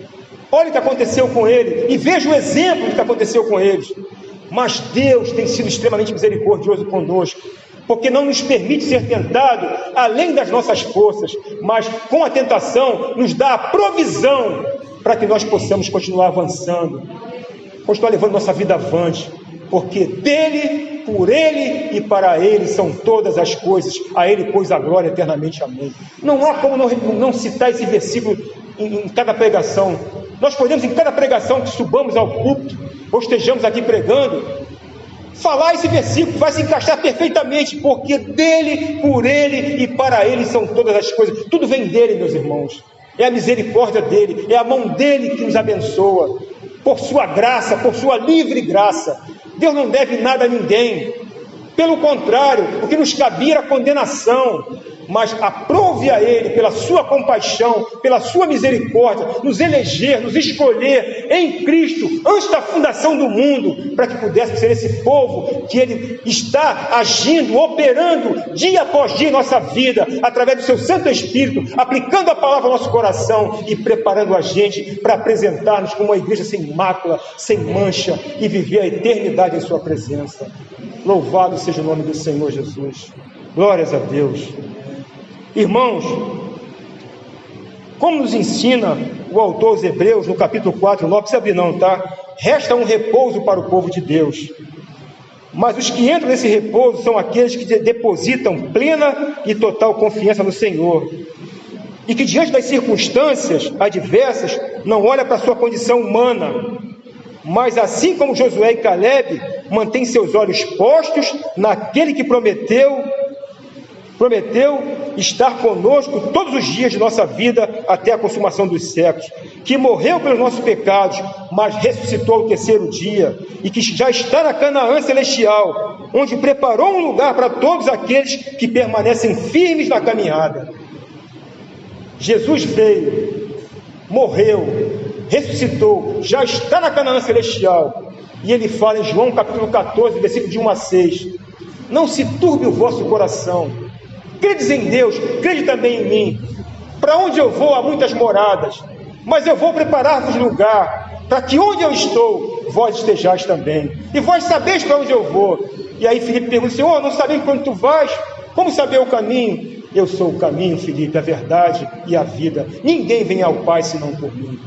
Olha o que aconteceu com ele, e veja o exemplo do que aconteceu com eles. Mas Deus tem sido extremamente misericordioso conosco, porque não nos permite ser tentado além das nossas forças, mas com a tentação nos dá a provisão para que nós possamos continuar avançando, continuar levando nossa vida avante, porque dele, por ele e para ele são todas as coisas, a ele pois a glória eternamente, amém. Não há como não citar esse versículo em cada pregação. Nós podemos, em cada pregação que subamos ao púlpito, ou estejamos aqui pregando, falar esse versículo, vai se encaixar perfeitamente, porque dele, por ele e para ele são todas as coisas. Tudo vem dele, meus irmãos. É a misericórdia dele, é a mão dele que nos abençoa, por sua graça, por sua livre graça. Deus não deve nada a ninguém. Pelo contrário, o que nos cabia era condenação, mas aprove a ele, pela sua compaixão, pela sua misericórdia, nos eleger, nos escolher em Cristo, antes da fundação do mundo, para que pudesse ser esse povo que ele está agindo, operando, dia após dia em nossa vida, através do seu Santo Espírito, aplicando a palavra ao nosso coração e preparando a gente para apresentar-nos como uma igreja sem mácula, sem mancha, e viver a eternidade em sua presença. Louvado seja o nome do Senhor Jesus. Glórias a Deus. Irmãos, como nos ensina o autor aos Hebreus, no capítulo 4, não precisa abrir não, tá? Resta um repouso para o povo de Deus. Mas os que entram nesse repouso são aqueles que depositam plena e total confiança no Senhor, e que diante das circunstâncias adversas não olha para a sua condição humana, mas assim como Josué e Caleb mantêm seus olhos postos naquele que prometeu estar conosco todos os dias de nossa vida até a consumação dos séculos, que morreu pelos nossos pecados, mas ressuscitou ao terceiro dia, e que já está na Canaã celestial, onde preparou um lugar para todos aqueles que permanecem firmes na caminhada. Jesus veio, morreu, ressuscitou, já está na Canaã celestial, e ele fala em João capítulo 14, versículo de 1 a 6, não se turbe o vosso coração, credes em Deus, crede também em mim. Para onde eu vou há muitas moradas, mas eu vou preparar-vos lugar, para que onde eu estou, vós estejais também. E vós sabeis para onde eu vou. E aí Filipe pergunta, Senhor, não sabemos para onde tu vais? Como saber o caminho? Eu sou o caminho, Filipe, a verdade e a vida. Ninguém vem ao Pai senão por mim.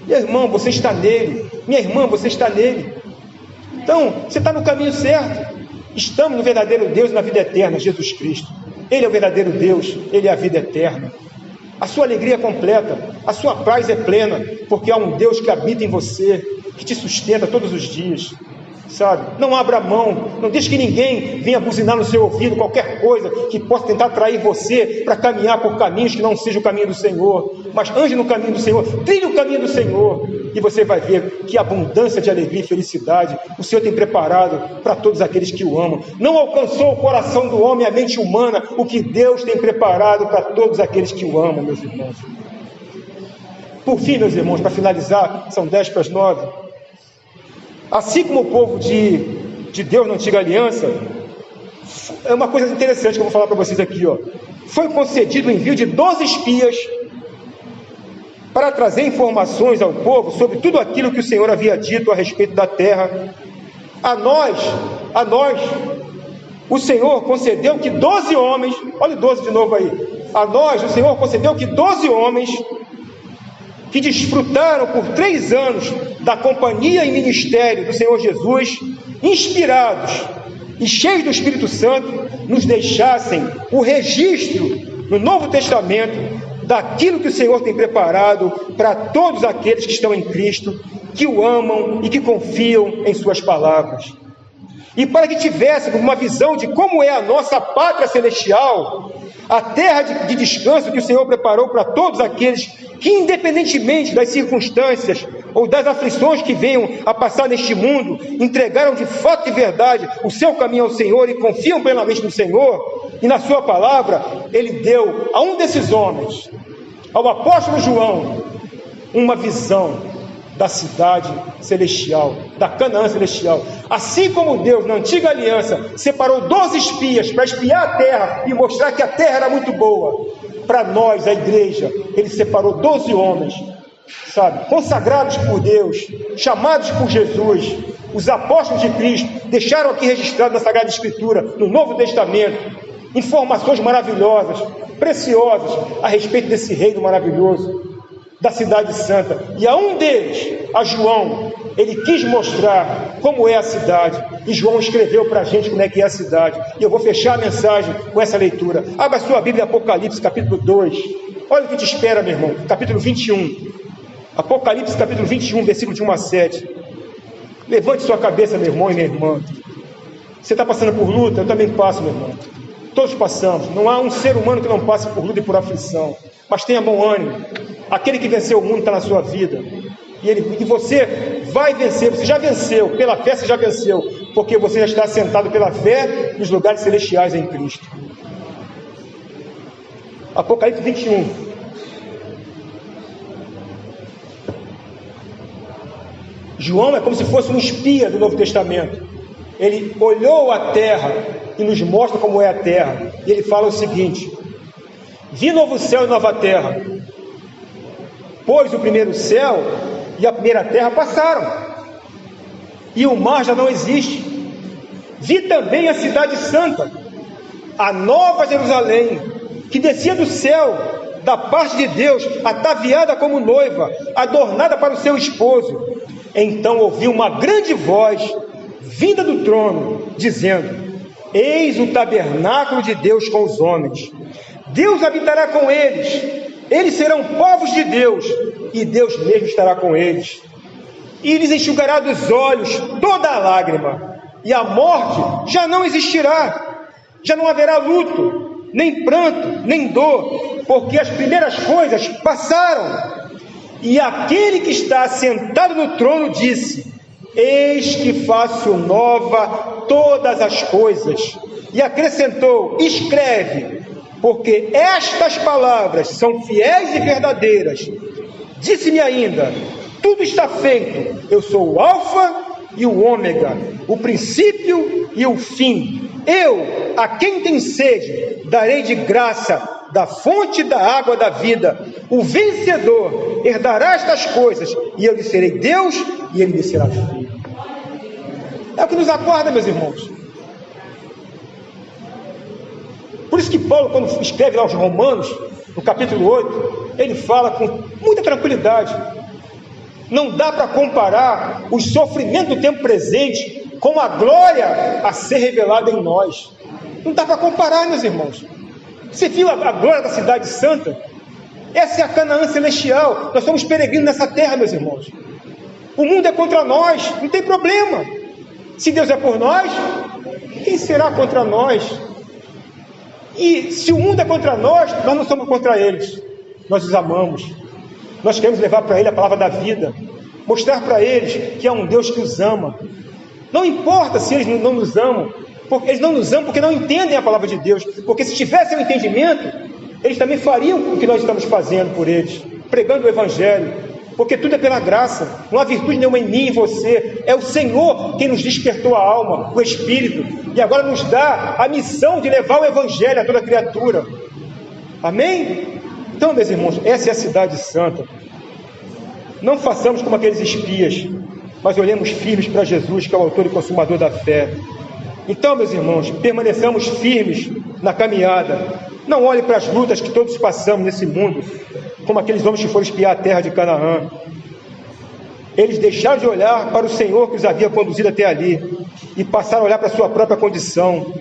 Meu irmão, você está nele. Minha irmã, você está nele. Então, você está no caminho certo. Estamos no verdadeiro Deus e na vida eterna, Jesus Cristo. Ele é o verdadeiro Deus, Ele é a vida eterna. A sua alegria é completa, a sua paz é plena, porque há um Deus que habita em você, que te sustenta todos os dias, sabe? Não abra mão, não deixe que ninguém venha buzinar no seu ouvido qualquer coisa que possa tentar atrair você para caminhar por caminhos que não sejam o caminho do Senhor, mas ande no caminho do Senhor, trilhe o caminho do Senhor, e você vai ver que abundância de alegria e felicidade o Senhor tem preparado para todos aqueles que o amam. Não alcançou o coração do homem, a mente humana, o que Deus tem preparado para todos aqueles que o amam, meus irmãos. Por fim, meus irmãos, para finalizar, são 10:09. Assim como o povo de Deus na antiga aliança, é uma coisa interessante que eu vou falar para vocês aqui, ó. Foi concedido o envio de 12 espias para trazer informações ao povo sobre tudo aquilo que o Senhor havia dito a respeito da terra. A nós, o Senhor concedeu que 12 homens, olha o 12 de novo aí, a nós, o Senhor concedeu que 12 homens que desfrutaram por 3 anos da companhia e ministério do Senhor Jesus, inspirados e cheios do Espírito Santo, nos deixassem o registro no Novo Testamento daquilo que o Senhor tem preparado para todos aqueles que estão em Cristo, que o amam e que confiam em suas palavras. E para que tivéssemos uma visão de como é a nossa pátria celestial, a terra de descanso que o Senhor preparou para todos aqueles que, independentemente das circunstâncias ou das aflições que venham a passar neste mundo, entregaram de fato e verdade o seu caminho ao Senhor e confiam plenamente no Senhor e na sua palavra, Ele deu a um desses homens, ao apóstolo João, uma visão da cidade celestial, da Canaã celestial. Assim como Deus, na antiga aliança, separou 12 espias para espiar a terra e mostrar que a terra era muito boa, para nós, a igreja, Ele separou 12 homens, sabe, consagrados por Deus, chamados por Jesus, os apóstolos de Cristo, deixaram aqui registrado na Sagrada Escritura, no Novo Testamento, informações maravilhosas, preciosas, a respeito desse reino maravilhoso, da cidade santa. E a um deles, a João, ele quis mostrar como é a cidade, e João escreveu para a gente como é que é a cidade. E eu vou fechar a mensagem com essa leitura. Abra sua Bíblia, Apocalipse, capítulo 2. Olha o que te espera, meu irmão, capítulo 21. Apocalipse, capítulo 21, versículo de 1 a 7. Levante sua cabeça, meu irmão e minha irmã. Você está passando por luta? Eu também passo, meu irmão. Todos passamos. Não há um ser humano que não passe por luta e por aflição. Mas tenha bom ânimo. Aquele que venceu o mundo está na sua vida. E você vai vencer. Você já venceu. Pela fé você já venceu. Porque você já está sentado pela fé nos lugares celestiais em Cristo. Apocalipse 21. João é como se fosse um espia do Novo Testamento. Ele olhou a terra e nos mostra como é a terra. E ele fala o seguinte: vi novo céu e nova terra, pois o primeiro céu e a primeira terra passaram, e o mar já não existe. Vi também a cidade santa, a nova Jerusalém, que descia do céu, da parte de Deus, ataviada como noiva, adornada para o seu esposo. Então ouvi uma grande voz vinda do trono, dizendo: eis o tabernáculo de Deus com os homens. Deus habitará com eles serão povos de Deus, e Deus mesmo estará com eles. E lhes enxugará dos olhos toda a lágrima, e a morte já não existirá, já não haverá luto, nem pranto, nem dor, porque as primeiras coisas passaram. E aquele que está sentado no trono disse: eis que faço nova todas as coisas. E acrescentou: escreve, porque estas palavras são fiéis e verdadeiras. Disse-me ainda: tudo está feito, eu sou o Alfa e o Ômega, o princípio e o fim. Eu, a quem tem sede, darei de graça da fonte da água da vida. O vencedor herdará estas coisas, e eu lhe serei Deus, e ele me será filho. É o que nos aguarda, meus irmãos. Por isso que Paulo, quando escreve lá aos Romanos, no capítulo 8, ele fala com muita tranquilidade. Não dá para comparar os sofrimentos do tempo presente com a glória a ser revelada em nós. Não dá para comparar, meus irmãos. Você viu a glória da cidade santa? Essa é a Canaã celestial. Nós somos peregrinos nessa terra, meus irmãos. O mundo é contra nós, não tem problema. Se Deus é por nós, quem será contra nós? E se o mundo é contra nós, nós não somos contra eles. Nós os amamos. Nós queremos levar para ele a palavra da vida, mostrar para eles que é um Deus que os ama. Não importa se eles não nos amam, porque eles não nos amam porque não entendem a palavra de Deus, porque se tivessem o entendimento, eles também fariam o que nós estamos fazendo por eles, pregando o Evangelho, porque tudo é pela graça, não há virtude nenhuma em mim e em você, é o Senhor quem nos despertou a alma, o Espírito, e agora nos dá a missão de levar o Evangelho a toda criatura. Amém? Então, meus irmãos, essa é a cidade santa. Não façamos como aqueles espias, mas olhemos firmes para Jesus, que é o autor e consumador da fé. Então, meus irmãos, permaneçamos firmes na caminhada. Não olhe para as lutas que todos passamos nesse mundo, como aqueles homens que foram espiar a terra de Canaã. Eles deixaram de olhar para o Senhor que os havia conduzido até ali e passaram a olhar para a sua própria condição.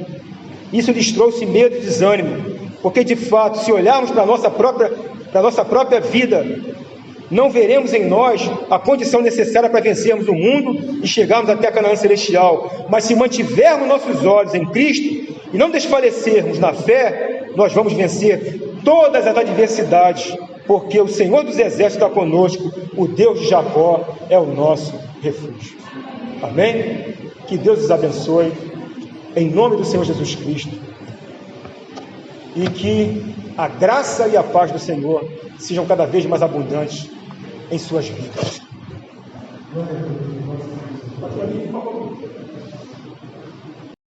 Isso lhes trouxe medo e desânimo, porque de fato, se olharmos para a nossa própria vida, não veremos em nós a condição necessária para vencermos o mundo e chegarmos até a Canaã celestial. Mas se mantivermos nossos olhos em Cristo e não desfalecermos na fé, nós vamos vencer todas as adversidades, porque o Senhor dos Exércitos está conosco, o Deus de Jacó é o nosso refúgio. Amém? Que Deus os abençoe, em nome do Senhor Jesus Cristo, e que a graça e a paz do Senhor sejam cada vez mais abundantes em suas vidas.